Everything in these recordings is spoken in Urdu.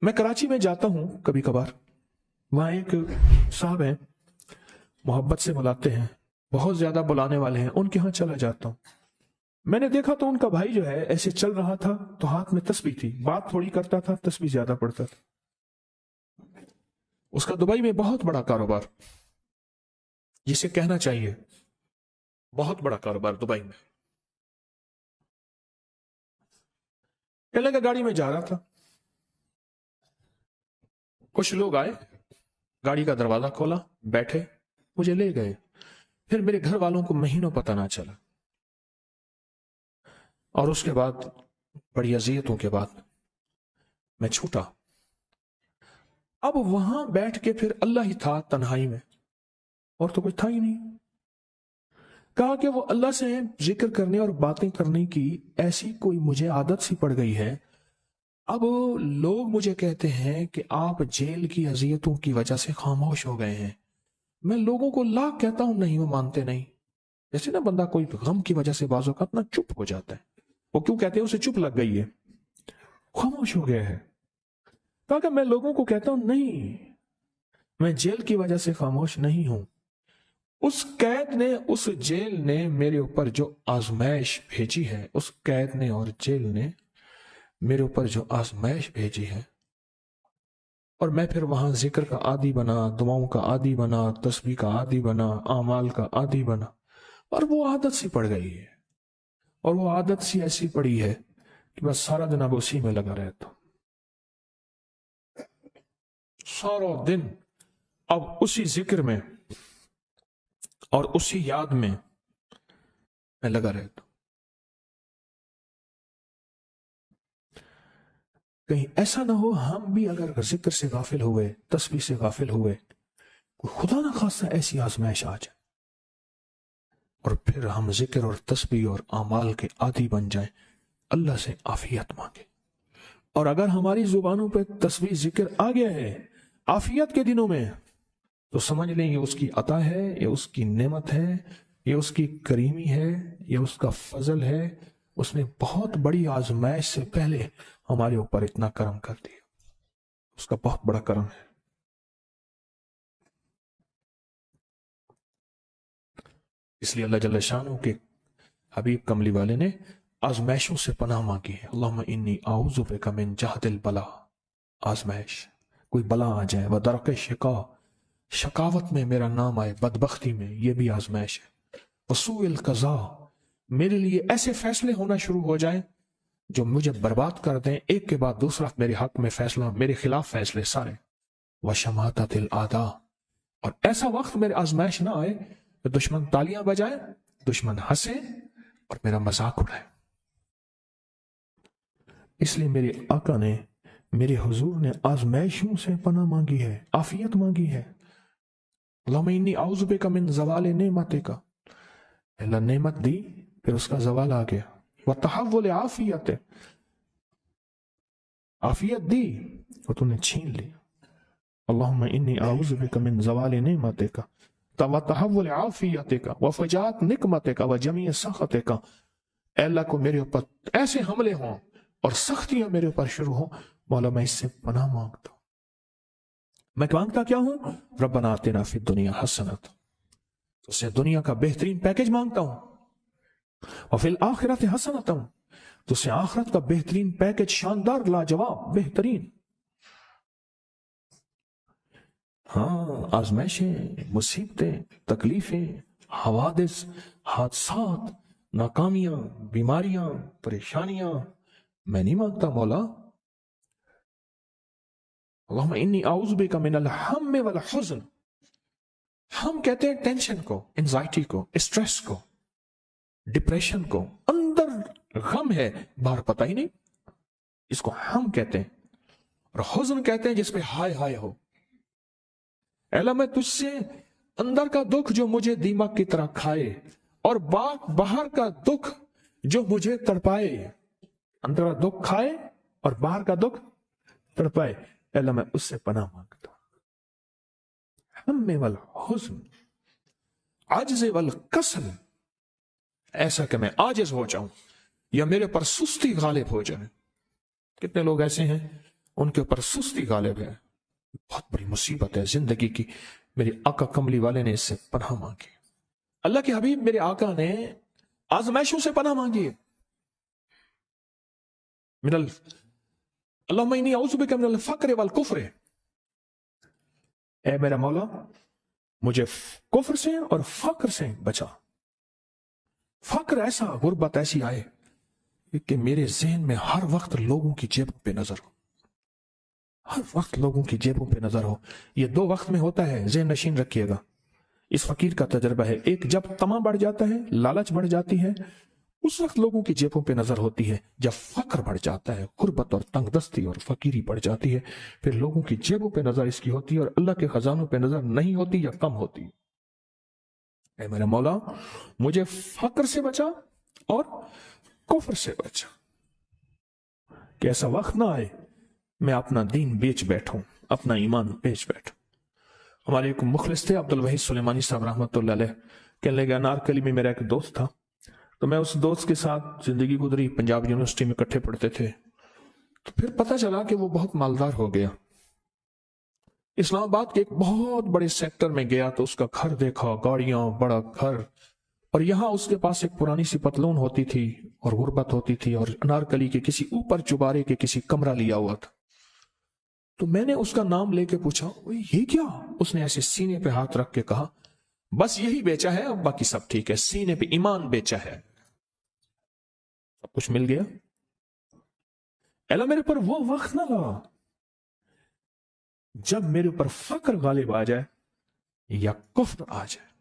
میں کراچی میں جاتا ہوں کبھی کبھار، وہاں ایک صاحب ہیں، محبت سے بلاتے ہیں، بہت زیادہ بلانے والے ہیں، ان کے ہاں چلا جاتا ہوں۔ میں نے دیکھا تو ان کا بھائی جو ہے ایسے چل رہا تھا تو ہاتھ میں تسبیح تھی، بات تھوڑی کرتا تھا، تسبیح زیادہ پڑھتا تھا۔ اس کا دبئی میں بہت بڑا کاروبار، جسے کہنا چاہیے بہت بڑا کاروبار دبئی میں۔ کہنے لگا گاڑی میں جا رہا تھا، کچھ لوگ آئے، گاڑی کا دروازہ کھولا، بیٹھے، مجھے لے گئے۔ پھر میرے گھر والوں کو مہینوں پتہ نہ چلا، اور اس کے بعد بڑی اذیتوں کے بعد میں چھوٹا۔ اب وہاں بیٹھ کے پھر اللہ ہی تھا تنہائی میں، اور تو کچھ تھا ہی نہیں۔ کہا کہ وہ اللہ سے ذکر کرنے اور باتیں کرنے کی ایسی کوئی مجھے عادت سی پڑ گئی ہے، اب لوگ مجھے کہتے ہیں کہ آپ جیل کی اذیتوں کی وجہ سے خاموش ہو گئے ہیں۔ میں لوگوں کو لاکھ کہتا ہوں، نہیں، وہ مانتے نہیں۔ جیسے نا بندہ کوئی غم کی وجہ سے بعض اوقات نا چپ ہو جاتا ہے، وہ کیوں کہتے ہیں؟ اسے چپ لگ گئی ہے، خاموش ہو گیا ہے۔ کہا کہ میں لوگوں کو کہتا ہوں، نہیں، میں جیل کی وجہ سے خاموش نہیں ہوں۔ اس قید نے، اس جیل نے میرے اوپر جو آزمائش بھیجی ہے، اس قید نے اور جیل نے میرے اوپر جو آزمائش بھیجی ہے، اور میں پھر وہاں ذکر کا عادی بنا، دعاؤں کا عادی بنا، تسبیح کا عادی بنا، اعمال کا عادی بنا، اور وہ عادت سی پڑ گئی ہے، اور وہ عادت سی ایسی پڑی ہے کہ بس سارا دن اب اسی میں لگا رہتا ہوں، سارا دن اب اسی ذکر میں اور اسی یاد میں لگا رہتا ہوں۔ کہیں ایسا نہ ہو ہم بھی اگر ذکر سے غافل ہوئے، تسبیح سے غافل ہوئے، کوئی خدا نہ خواستہ ایسی آزمائش آ جائے، اور پھر ہم ذکر اور تسبیح اور اعمال کے عادی بن جائیں، اللہ سے عافیت مانگے۔ اور اگر ہماری زبانوں پہ تسبیح ذکر آ گیا ہے عافیت کے دنوں میں، تو سمجھ لیں یہ اس کی عطا ہے، یہ اس کی نعمت ہے، یہ اس کی کریمی ہے، یہ اس کا فضل ہے۔ اس نے بہت بڑی آزمائش سے پہلے ہمارے اوپر اتنا کرم کر دیا، اس کا بہت بڑا کرم ہے۔ اس لیے اللہ جل شانہ کے حبیب کملی والے نے آزمائشوں سے پناہ مانگی ہے۔ اللہم انی اعوذ بک من جہد البلا، آزمائش، کوئی بلا آ جائے، ودرک شقا، شقاوت میں میرا نام آئے، بدبختی میں، یہ بھی آزمائش ہے۔ وسوء القضاء، میرے لیے ایسے فیصلے ہونا شروع ہو جائیں جو مجھے برباد کر دیں، ایک کے بعد دوسرا میرے حق میں فیصلہ، میرے خلاف فیصلے سارے۔ وشماتت الاعداء، اور ایسا وقت میرے آزمائش نہ آئے کہ دشمن تالیاں بجائے، دشمن ہنسے اور میرا مذاق اڑائے۔ اس لیے میرے آقا نے، میرے حضور نے آزمائشوں سے پناہ مانگی ہے، عافیت مانگی ہے۔ اللہم انی اعوذ بک من زوال نعمتک، اللہ نعمت دی پھر اس کا زوال آ گیا، وتحول عافیت، عافیت دی اور تو نے چھین لی۔ اللہم انی اعوذ بک من زوال نعمتک وتحول عافیتک وفجاءت نقمتک وجمیع سخطک، اے اللہ کو میرے اوپر ایسے حملے ہوں اور سختیاں میرے اوپر شروع ہوں، مولا میں اس سے پناہ مانگتا ہوں۔ میں مانگتا کیا ہوں؟ ربنا آتنا فی الدنیا حسنۃ، تو اسے دنیا کا بہترین پیکج مانگتا ہوں، وفی الآخرۃ حسنۃ، تو اسے آخرت کا بہترین پیکج، شاندار، لاجواب، بہترین۔ ہاں، آزمائشیں، مصیبتیں، تکلیفیں، حوادث، حادثات، ناکامیاں، بیماریاں، پریشانیاں میں نہیں مانگتا مولا۔ اللہم انی اعوذ بک من الہم والحزن، ہم کہتے ہیں ٹینشن کو، انزائٹی کو، اسٹریس کو، ڈپریشن کو، اندر غم ہے باہر پتہ ہی نہیں، اس کو ہم کہتے ہیں، اور حزن کہتے ہیں جس پہ ہائے ہائے ہو۔ اے اللہ میں تجھ سے اندر کا دکھ جو مجھے دیمک کی طرح کھائے، اور باہر کا دکھ جو مجھے تڑپائے، اندر کا دکھ کھائے اور باہر کا دکھ تڑپائے، اے اللہ میں اس سے پناہ مانگتا ہوں۔ ہم والحزن، عجز والکسل، ایسا کہ میں عاجز ہو جاؤں یا میرے پر سستی غالب ہو جائے۔ کتنے لوگ ایسے ہیں ان کے اوپر سستی غالب ہے، بہت بڑی مصیبت ہے زندگی کی۔ میرے آقا کملی والے نے اس سے پناہ مانگی، اللہ کے حبیب میرے آقا نے آزمائشوں سے پناہ مانگی، اللہم انی اعوذ بک من الفقر والکفر، اے میرا مولا مجھے کفر سے اور فقر سے بچا۔ فقر ایسا، غربت ایسی آئے کہ میرے ذہن میں ہر وقت لوگوں کی جیبوں پہ نظر ہو، ہر وقت لوگوں کی جیبوں پہ نظر ہو۔ یہ دو وقت میں ہوتا ہے، ذہن نشین رکھیے گا، اس فقیر کا تجربہ ہے۔ ایک جب طمع بڑھ جاتا ہے، لالچ بڑھ جاتی ہے، اس وقت لوگوں کی جیبوں پہ نظر ہوتی ہے۔ جب فقر بڑھ جاتا ہے، غربت اور تنگ دستی اور فقیری بڑھ جاتی ہے، پھر لوگوں کی جیبوں پہ نظر اس کی ہوتی ہے اور اللہ کے خزانوں پہ نظر نہیں ہوتی یا کم ہوتی۔ اے میرا مولا مجھے فقر سے بچا اور کفر سے بچا، کہ ایسا وقت نہ آئے میں اپنا دین بیچ بیٹھوں، اپنا ایمان بیچ بیٹھوں۔ ہمارے ایک مخلص تھے عبد الوحید سلیمانی صاحب رحمۃ اللہ علیہ، کہنے لگے انارکلی میں میرا ایک دوست تھا، تو میں اس دوست کے ساتھ زندگی گزری، پنجاب یونیورسٹی میں اکٹھے پڑھتے تھے، تو پھر پتہ چلا کہ وہ بہت مالدار ہو گیا، اسلام آباد کے ایک بہت بڑے سیکٹر میں گیا تو اس کا گھر دیکھا، گاڑیاں، بڑا گھر، اور یہاں اس کے پاس ایک پرانی سی پتلون ہوتی تھی اور غربت ہوتی تھی، اور انارکلی کے کسی اوپر چبارے کے کسی کمرہ لیا ہوا تھا۔ تو میں نے اس کا نام لے کے پوچھا یہ کیا؟ اس نے ایسے سینے پہ ہاتھ رکھ کے کہا بس یہی بیچا ہے، اب باقی سب ٹھیک ہے، سینے پہ ایمان بیچا ہے، سب کچھ مل گیا۔ اللہ میرے پر وہ وقت نہ لگا جب میرے اوپر فقر غالب آ جائے یا کفر آ جائے۔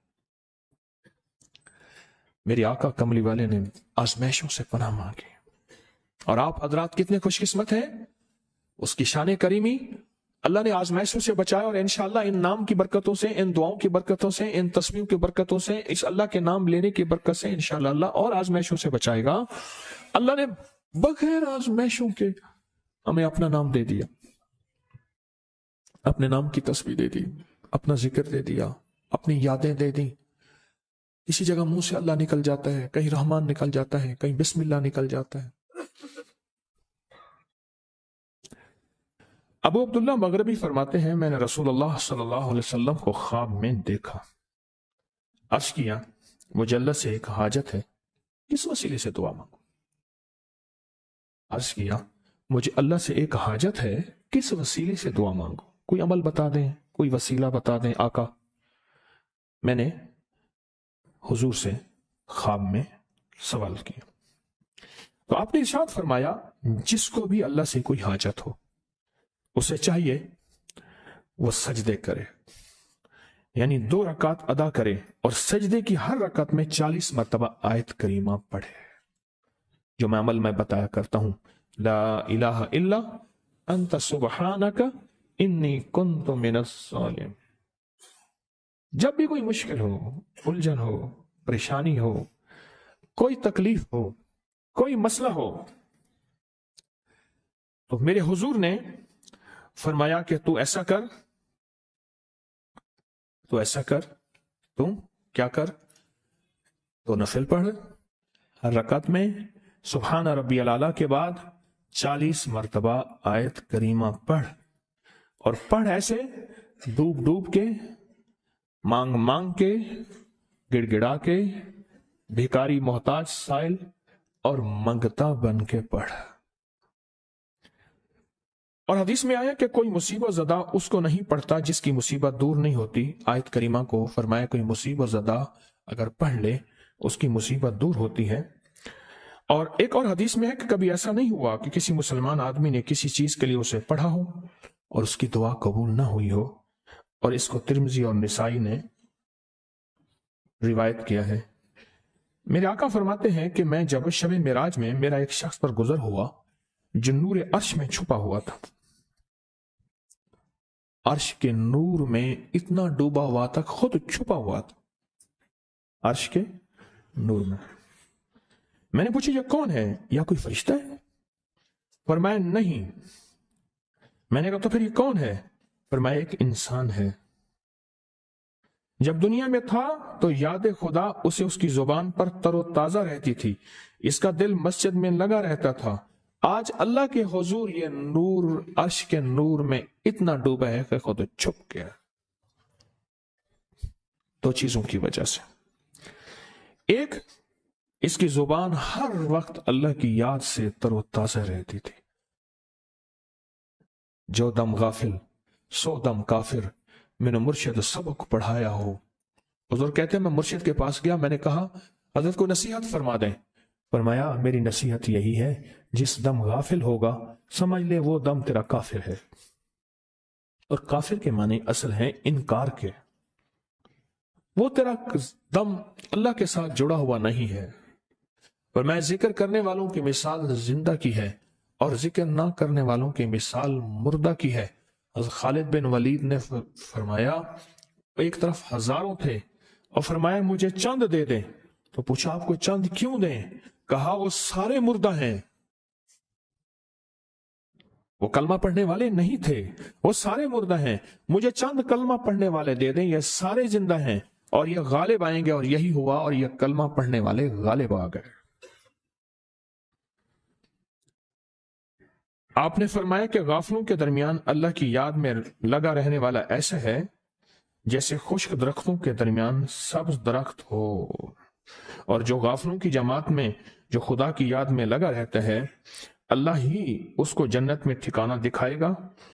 میرے آقا کملی والے نے آزمائشوں سے پناہ مانگی، اور آپ حضرات کتنے خوش قسمت ہیں، اس کی شان کریمی اللہ نے آزمائشوں سے بچایا، اور انشاءاللہ ان نام کی برکتوں سے، ان دعاؤں کی برکتوں سے، ان تسبیحوں کی برکتوں سے، اس اللہ کے نام لینے کی برکت سے انشاءاللہ اللہ اور آزمائشوں سے بچائے گا۔ اللہ نے بغیر آزمائشوں کے ہمیں اپنا نام دے دیا، اپنے نام کی تسبیح دے دی، اپنا ذکر دے دیا، اپنی یادیں دے دی۔ کسی جگہ منہ سے اللہ نکل جاتا ہے، کہیں رحمان نکل جاتا ہے، کہیں بسم اللہ نکل جاتا ہے۔ ابو عبداللہ مغربی فرماتے ہیں میں نے رسول اللہ صلی اللہ علیہ وسلم کو خواب میں دیکھا، عرض کیا مجھے اللہ سے ایک حاجت ہے، کس وسیلے سے دعا مانگوں؟ عرض کیا مجھے اللہ سے ایک حاجت ہے، کس وسیلے سے دعا مانگوں؟ کوئی عمل بتا دیں، کوئی وسیلہ بتا دیں آقا۔ میں نے حضور سے خواب میں سوال کیا تو آپ نے ارشاد فرمایا جس کو بھی اللہ سے کوئی حاجت ہو اسے چاہیے وہ سجدے کرے، یعنی 2 رکعت ادا کرے، اور سجدے کی ہر رکعت میں 40 مرتبہ آیت کریمہ پڑھے، جو میں عمل میں بتایا کرتا ہوں، لا الہ الا انت سبحانک انی کنت من الظالمین۔ جب بھی کوئی مشکل ہو، الجھن ہو، پریشانی ہو، کوئی تکلیف ہو، کوئی مسئلہ ہو، تو میرے حضور نے فرمایا کہ تو ایسا کر، تو ایسا کر، تم کیا کر، تو نفل پڑھ، ہر رکعت میں سبحان ربی الاعلیٰ کے بعد 40 مرتبہ آیت کریمہ پڑھ، اور پڑھ ایسے ڈوب ڈوب کے، مانگ مانگ کے، گڑ گڑا کے، بھیکاری محتاج سائل اور منگتا بن کے پڑھ۔ اور حدیث میں آیا کہ کوئی مصیبت زدہ اس کو نہیں پڑھتا جس کی مصیبت دور نہیں ہوتی۔ آیت کریمہ کو فرمایا کوئی مصیبت زدہ اگر پڑھ لے اس کی مصیبت دور ہوتی ہے۔ اور ایک اور حدیث میں ہے کہ کبھی ایسا نہیں ہوا کہ کسی مسلمان آدمی نے کسی چیز کے لیے اسے پڑھا ہو اور اس کی دعا قبول نہ ہوئی ہو، اور اس کو ترمذی اور نسائی نے روایت کیا ہے۔ میرے آقا فرماتے ہیں کہ میں جب شب معراج میں میرا ایک شخص پر گزر ہوا جو نور عرش میں چھپا ہوا تھا، عرش کے نور میں اتنا ڈوبا ہوا تھا، خود چھپا ہوا تھا عرش کے نور میں۔ میں نے پوچھا یہ کون ہے، یا کوئی فرشتہ ہے؟ فرمایا نہیں۔ میں نے کہا تو پھر یہ کون ہے؟ فرمایا ایک انسان ہے، جب دنیا میں تھا تو یاد خدا اسے اس کی زبان پر تر و تازہ رہتی تھی، اس کا دل مسجد میں لگا رہتا تھا، آج اللہ کے حضور یہ نور عرش کے نور میں اتنا ڈوبا ہے کہ خود چھپ گیا. دو چیزوں کی وجہ سے. ایک، اس کی زبان ہر وقت اللہ کی یاد سے تر و تازہ رہتی تھی. جو دم غافل سو دم کافر، میں نے مرشد سبق پڑھایا ہو. حضور کہتے ہیں میں مرشد کے پاس گیا، میں نے کہا حضرت کو نصیحت فرما دیں. فرمایا میری نصیحت یہی ہے، جس دم غافل ہوگا سمجھ لے وہ دم تیرا کافر ہے. اور کافر کے معنی اصل ہیں انکار کے. وہ تیرا دم اللہ کے ساتھ جڑا ہوا نہیں ہے. پر میں ذکر کرنے والوں کی مثال زندہ کی ہے اور ذکر نہ کرنے والوں کی مثال مردہ کی ہے. حضرت خالد بن ولید نے فرمایا ایک طرف ہزاروں تھے اور فرمایا مجھے چند دے دیں. تو پوچھا آپ کو چند کیوں دیں؟ کہا وہ سارے مردہ ہیں. وہ کلمہ پڑھنے والے نہیں تھے، وہ سارے مردہ ہیں. مجھے چند کلمہ پڑھنے والے دے دیں، یہ سارے زندہ ہیں اور یہ غالب آئیں گے. اور یہی ہوا، اور یہ کلمہ پڑھنے والے غالب آ گئے. آپ نے فرمایا کہ غافلوں کے درمیان اللہ کی یاد میں لگا رہنے والا ایسا ہے جیسے خشک درختوں کے درمیان سبز درخت ہو. اور جو غافلوں کی جماعت میں جو خدا کی یاد میں لگا رہتا ہے، اللہ ہی اس کو جنت میں ٹھکانہ دکھائے گا